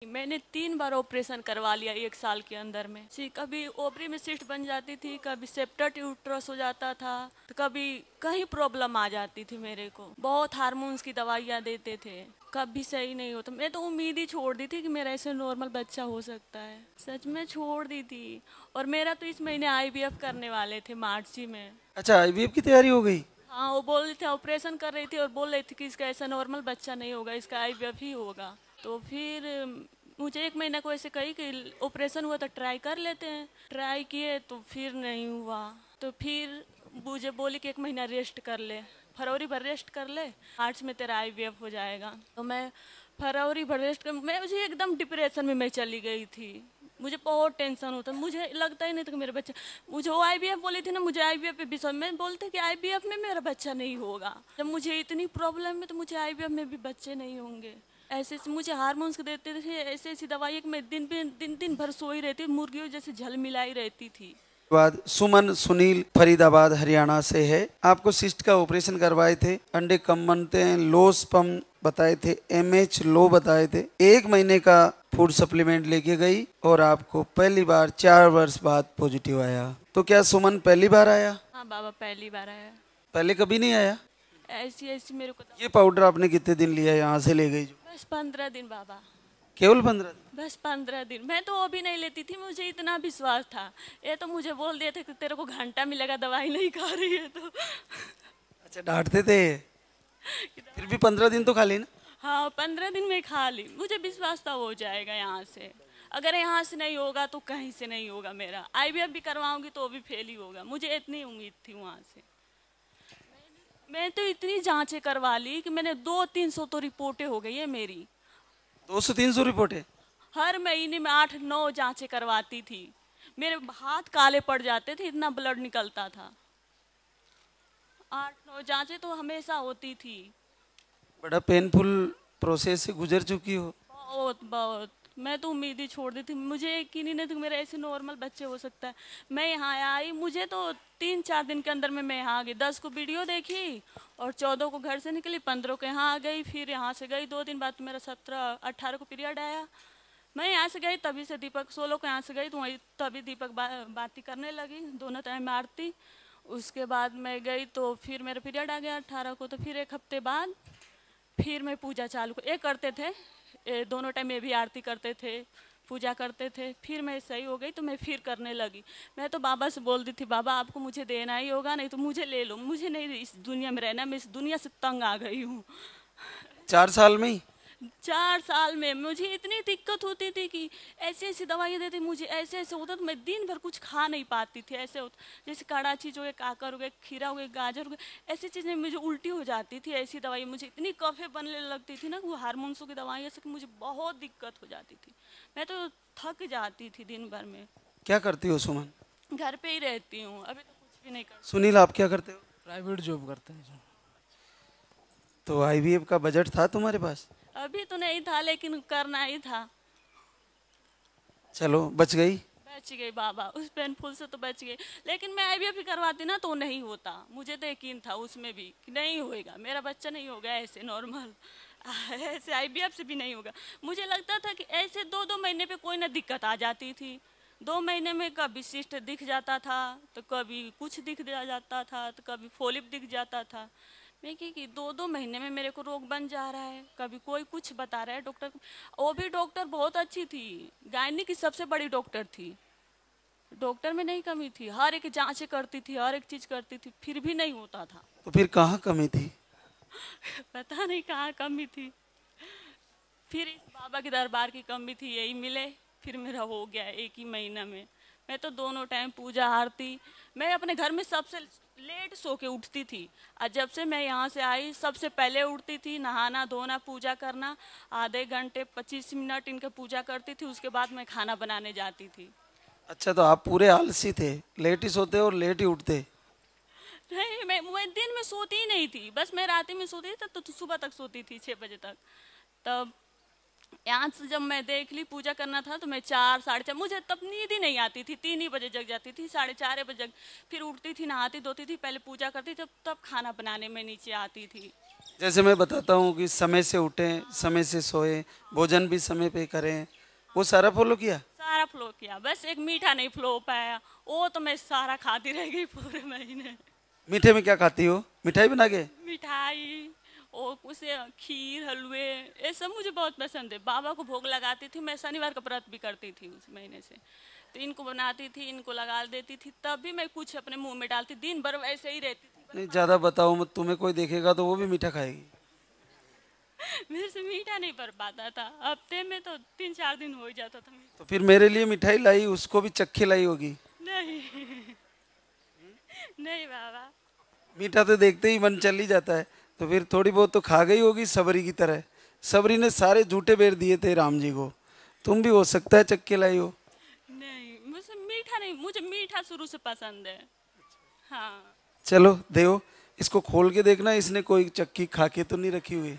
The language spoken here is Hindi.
मैंने 3 बार ऑपरेशन करवा लिया 1 साल के अंदर में। कभी ओवरी में सिस्ट बन जाती थी, कभी सेप्टेट यूट्रस हो जाता था, तो कभी कहीं प्रॉब्लम आ जाती थी मेरे को। बहुत हार्मोन्स की दवाइयाँ देते थे, कभी सही नहीं होता। मैं तो उम्मीद ही छोड़ दी थी कि मेरा ऐसे नॉर्मल बच्चा हो सकता है। सच में छोड़ दी थी। और मेरा तो इस महीने IVF करने वाले थे मार्च ही में। अच्छा, आईवीएफ की तैयारी हो गई? हाँ, वो बोल रही थी, ऑपरेशन कर रही थी और बोल रही थी कि इसका ऐसा नॉर्मल बच्चा नहीं होगा, इसका IVF ही होगा। तो फिर मुझे 1 महीना को ऐसे कही कि ऑपरेशन हुआ तो ट्राई कर लेते हैं। ट्राई किए तो फिर नहीं हुआ। तो फिर मुझे बोली कि 1 महीना रेस्ट कर ले, फरवरी भर रेस्ट कर ले, मार्च में तेरा IVF हो जाएगा। तो मैं फरवरी भर रेस्ट कर, मैं मुझे एकदम डिप्रेशन में मैं चली गई थी। मुझे बहुत टेंशन होता, मुझे लगता ही नहीं था कि मेरा बच्चा, मुझे वो IVF बोली थी ना, मुझे IVF पे विश्वास, मैं बोलते कि IVF में मेरा बच्चा नहीं होगा। जब मुझे इतनी प्रॉब्लम है तो मुझे IVF में भी बच्चे नहीं होंगे। ऐसे ऐसे मुझे हार्मोन्स देते थे, ऐसी ऐसी दवाई कि मैं दिन भर सोई रहती, मुर्गियों जैसे झलमिलाई रहती थी। बाद सुमन सुनील फरीदाबाद हरियाणा से है। आपको सिस्ट का ऑपरेशन करवाए थे, अंडे कम बनते हैं, लो स्पर्म बताए थे, MH लो बताए थे। 1 महीने का फूड सप्लीमेंट लेके गई और आपको पहली बार 4 वर्ष बाद पॉजिटिव आया। तो क्या सुमन पहली बार आया? हाँ बाबा, पहली बार आया। पहले कभी नहीं आया? ऐसी ऐसी मेरे को ये पाउडर आपने कितने दिन लिया यहाँ से ले गई जो? बस 15 दिन बाबा, केवल 15 दिन? बस 15 दिन। मैं तो वो भी नहीं लेती थी, मुझे इतना विश्वास था। ये तो मुझे बोल दिए थे कि तेरे को घंटा मिलेगा दवाई नहीं खा रही है तो। अच्छा, डांटते थे? फिर भी 15 दिन तो खा ली ना? हाँ, 15 दिन में खा ली। मुझे विश्वास था हो जाएगा यहाँ से। अगर यहाँ से नहीं होगा तो कहीं से नहीं होगा। मेरा IVF भी करवाऊंगी तो वो भी फेल ही होगा, मुझे इतनी उम्मीद थी वहाँ से। मैं तो इतनी जांचें करवा ली कि मैंने 200-300 तो रिपोर्टें हो गई है मेरी। 200-300 रिपोर्ट है? हर महीने में 8-9 जांचें करवाती थी। मेरे हाथ काले पड़ जाते थे, इतना ब्लड निकलता था। 8-9 जांचें तो हमेशा होती थी। बड़ा पेनफुल प्रोसेस से गुजर चुकी हो। बहुत बहुत। मैं तो उम्मीद ही छोड़ दी थी, मुझे यकीन ही नहीं था कि मेरा ऐसे नॉर्मल बच्चे हो सकता है। मैं यहाँ आई, मुझे तो 3-4 दिन के अंदर में मैं यहाँ आ गई। 10 को वीडियो देखी और 14 को घर से निकली, 15 को यहाँ आ गई। फिर यहाँ से गई 2 दिन बाद तो मेरा 17-18 को पीरियड आया। मैं यहाँ से गई तभी से दीपक 16 को यहाँ से गई तो वहीं तभी दीपक बाती करने लगी, दोनों टाइम मारती। उसके बाद मैं गई तो फिर मेरा पीरियड आ गया 18 को। तो फिर 1 हफ्ते बाद फिर मैं पूजा चालू ये करते थे, दोनों टाइम ये भी आरती करते थे, पूजा करते थे। फिर मैं सही हो गई तो मैं फिर करने लगी। मैं तो बाबा से बोल दी थी, बाबा आपको मुझे देना ही होगा, नहीं तो मुझे ले लो, मुझे नहीं इस दुनिया में रहना, मैं इस दुनिया से तंग आ गई हूँ। 4 साल में ही? 4 साल में मुझे इतनी दिक्कत होती थी कि ऐसी ऐसी दवाइयाँ देते, मुझे ऐसे ऐसे होता तो मैं दिन भर कुछ खा नहीं पाती थी। ऐसे होता जैसे कड़ा चीज हो गया, काकर हो गया, खीरा हो गया, गाजर हो गया, ऐसी चीज़ें मुझे उल्टी हो जाती थी। ऐसी दवाई मुझे इतनी कफे बनने लगती थी ना, वो हार्मोन्सों की दवाइयाँ से मुझे बहुत दिक्कत हो जाती थी। मैं तो थक जाती थी दिन भर में। क्या करती हो सुमन? घर पे ही रहती हूँ, अभी तो कुछ भी नहीं करती। सुनील, आप क्या करते हो? प्राइवेट जॉब करते हैं सर। तो आईवीएफ का बजट था तुम्हारे पास? अभी तो नहीं था लेकिन करना ही था। चलो, बच गई। बच गई बाबा, उस पेनफुल से तो बच गई। लेकिन मैं IVF भी करवाती ना तो नहीं होता, मुझे तो यकीन था उसमें भी कि नहीं होएगा, मेरा बच्चा नहीं होगा ऐसे नॉर्मल। ऐसे IVF से भी नहीं होगा। मुझे लगता था कि ऐसे 2-2 महीने पे कोई ना दिक्कत आ जाती थी। 2 महीने में कभी सिस्ट दिख जाता था, तो कभी कुछ दिख जाता था, तो कभी फोलिप दिख जाता था। मैं कि 2-2 महीने में मेरे को रोग बन जा रहा है, कभी कोई कुछ बता रहा है डॉक्टर। वो भी डॉक्टर बहुत अच्छी थी, गायनी की सबसे बड़ी डॉक्टर थी। डॉक्टर में नहीं कमी थी, हर एक जांचें करती थी, हर एक चीज करती थी, फिर भी नहीं होता था। तो फिर कहाँ कमी थी? पता नहीं कहाँ कमी थी। फिर इस बाबा के दरबार की कमी थी, यही मिले, फिर मेरा हो गया 1 ही महीना में। मैं तो दोनों टाइम पूजा आरती, मैं अपने घर में सबसे लेट सो के उठती थी। और जब से मैं यहाँ से आई सबसे पहले उठती थी, नहाना धोना पूजा करना, आधे घंटे 25 मिनट इनका पूजा करती थी, उसके बाद मैं खाना बनाने जाती थी। अच्छा, तो आप पूरे आलसी थे, लेट ही सोते और लेट ही उठते? नहीं, मैं दिन में सोती ही नहीं थी, बस मैं रात में सोती थी तो सुबह तक सोती थी 6 बजे तक। तब यहाँ से जब मैं देख ली पूजा करना था तो मैं 4-4:30, मुझे तब नींद ही नहीं आती थी, 3 ही बजे जग जाती थी, 4:30 बजे फिर उठती थी, नहाती धोती थी, पहले पूजा करती थी, तब खाना बनाने में नीचे आती थी। जैसे मैं बताता हूँ कि समय से उठें, समय से सोएं, भोजन भी समय पे करें, वो सारा फॉलो किया। सारा फ्लो किया, बस एक मीठा नहीं फ्लो हो पाया, वो तो मैं सारा खाती रह गई पूरे महीने। मीठे में क्या खाती हो? मिठाई बना के? मिठाई और उसे खीर हलवे ये सब मुझे बहुत पसंद है। बाबा को भोग लगाती थी, मैं शनिवार का व्रत भी करती थी उस महीने से, तो इनको बनाती थी, इनको लगा देती थी, तब भी मैं कुछ अपने मुंह में डालती, दिन भर वैसे ही रहती थी। नहीं ज़्यादा बताओ मत, तुम्हें कोई देखेगा तो वो भी मीठा खाएगी। मेरे से मीठा नहीं पड़ पाता था, हफ्ते में तो 3-4 दिन हो ही जाता था। तो फिर मेरे लिए मिठाई लाई, उसको भी चक्के लाई होगी। नहीं नहीं बाबा। मीठा तो देखते ही मन चल ही जाता है, तो फिर थोड़ी बहुत तो खा गई होगी सबरी की तरह। सबरी ने सारे झूठे बेर दिए थे राम जी को, तुम भी हो सकता है चक्के लाई हो। नहीं मुझे मीठा नहीं, मुझे मीठा शुरू से पसंद है। हाँ चलो देव, इसको खोल के देखना, इसने कोई चक्की खा के तो नहीं रखी हुई।